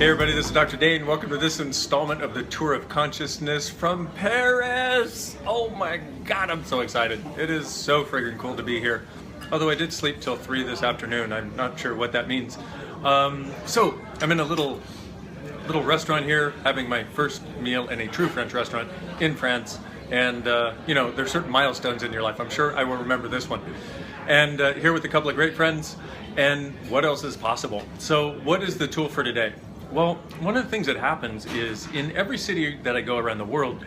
Hey everybody, this is Dr. Dain. Welcome to this installment of the Tour of Consciousness from Paris. Oh my God, I'm so excited. It is so friggin' cool to be here. Although I did sleep till 3 this afternoon. I'm not sure what that means. So I'm in a little restaurant here, having my first meal in a true French restaurant in France. And you know, there's certain milestones in your life. I'm sure I will remember this one. And here with a couple of great friends. And what else is possible? So what is the tool for today? Well, one of the things that happens is in every city that I go around the world,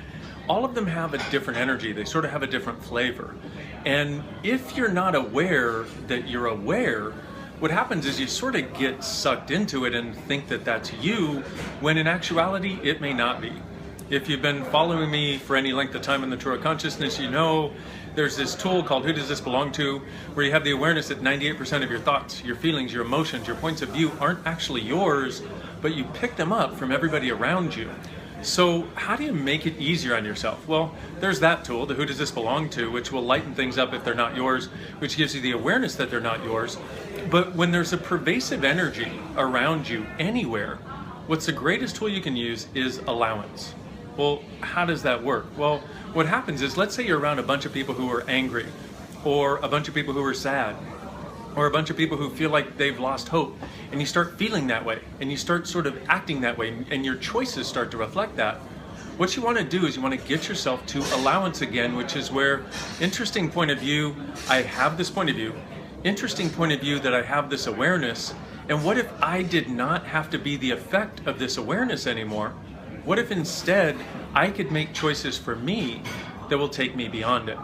all of them have a different energy. They sort of have a different flavor. And if you're not aware that you're aware, what happens is you sort of get sucked into it and think that that's you, when in actuality, it may not be. If you've been following me for any length of time in the Tour of Consciousness, you know there's this tool called Who Does This Belong To, where you have the awareness that 98% of your thoughts, your feelings, your emotions, your points of view aren't actually yours, but you pick them up from everybody around you. So how do you make it easier on yourself? Well, there's that tool, the Who Does This Belong To, which will lighten things up if they're not yours, which gives you the awareness that they're not yours. But when there's a pervasive energy around you anywhere, what's the greatest tool you can use is allowance. Well, how does that work? Well, what happens is, let's say you're around a bunch of people who are angry, or a bunch of people who are sad, or a bunch of people who feel like they've lost hope, and you start feeling that way, and you start sort of acting that way, and your choices start to reflect that. What you want to do is you want to get yourself to allowance again, which is where interesting point of view, I have this point of view, interesting point of view that I have this awareness, and what if I did not have to be the effect of this awareness anymore? What if instead I could make choices for me that will take me beyond it?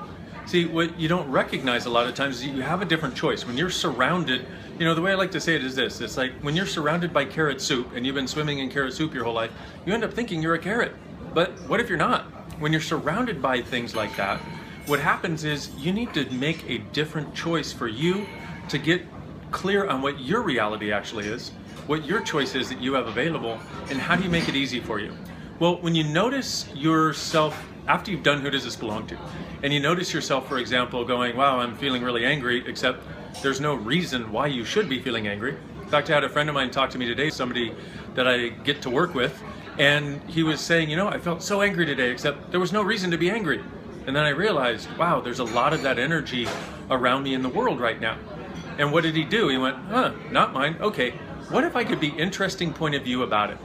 See, what you don't recognize a lot of times is you have a different choice. When you're surrounded, you know, the way I like to say it is this, it's like when you're surrounded by carrot soup and you've been swimming in carrot soup your whole life, you end up thinking you're a carrot. But what if you're not? When you're surrounded by things like that, what happens is you need to make a different choice for you to get clear on what your reality actually is, what your choice is that you have available, and how do you make it easy for you? Well, when you notice yourself, after you've done Who Does This Belong To, and you notice yourself, for example, going, wow, I'm feeling really angry, except there's no reason why you should be feeling angry. In fact, I had a friend of mine talk to me today, somebody that I get to work with, and he was saying, you know, I felt so angry today, except there was no reason to be angry. And then I realized, wow, there's a lot of that energy around me in the world right now. And what did he do? He went, not mine. Okay, what if I could be interesting point of view about it?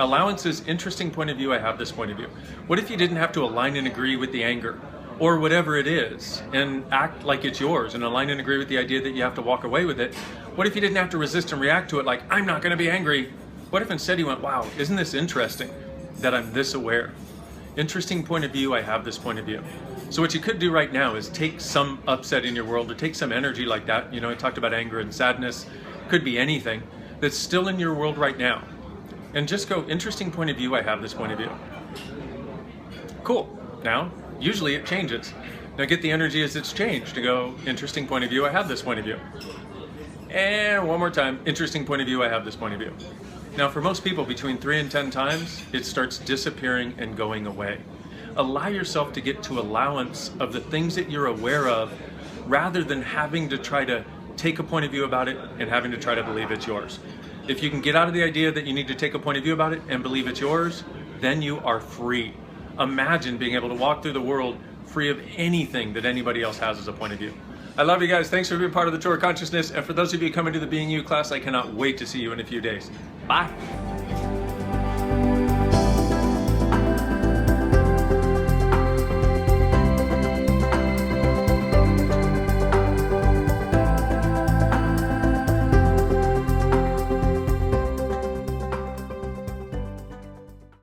Allowance's interesting point of view, I have this point of view. What if you didn't have to align and agree with the anger or whatever it is and act like it's yours and align and agree with the idea that you have to walk away with it? What if you didn't have to resist and react to it like, I'm not gonna be angry? What if instead you went, wow, isn't this interesting that I'm this aware? Interesting point of view, I have this point of view. So what you could do right now is take some upset in your world or take some energy like that. You know, I talked about anger and sadness, could be anything that's still in your world right now. And just go, interesting point of view, I have this point of view. Cool. Now, usually it changes. Now get the energy as it's changed to go, interesting point of view, I have this point of view. And one more time, interesting point of view, I have this point of view. Now for most people, between 3 and 10 times, it starts disappearing and going away. Allow yourself to get to allowance of the things that you're aware of, rather than having to try to take a point of view about it and having to try to believe it's yours. If you can get out of the idea that you need to take a point of view about it and believe it's yours, then you are free. Imagine being able to walk through the world free of anything that anybody else has as a point of view. I love you guys. Thanks for being part of the Tour of Consciousness. And for those of you coming to the Being You class, I cannot wait to see you in a few days. Bye.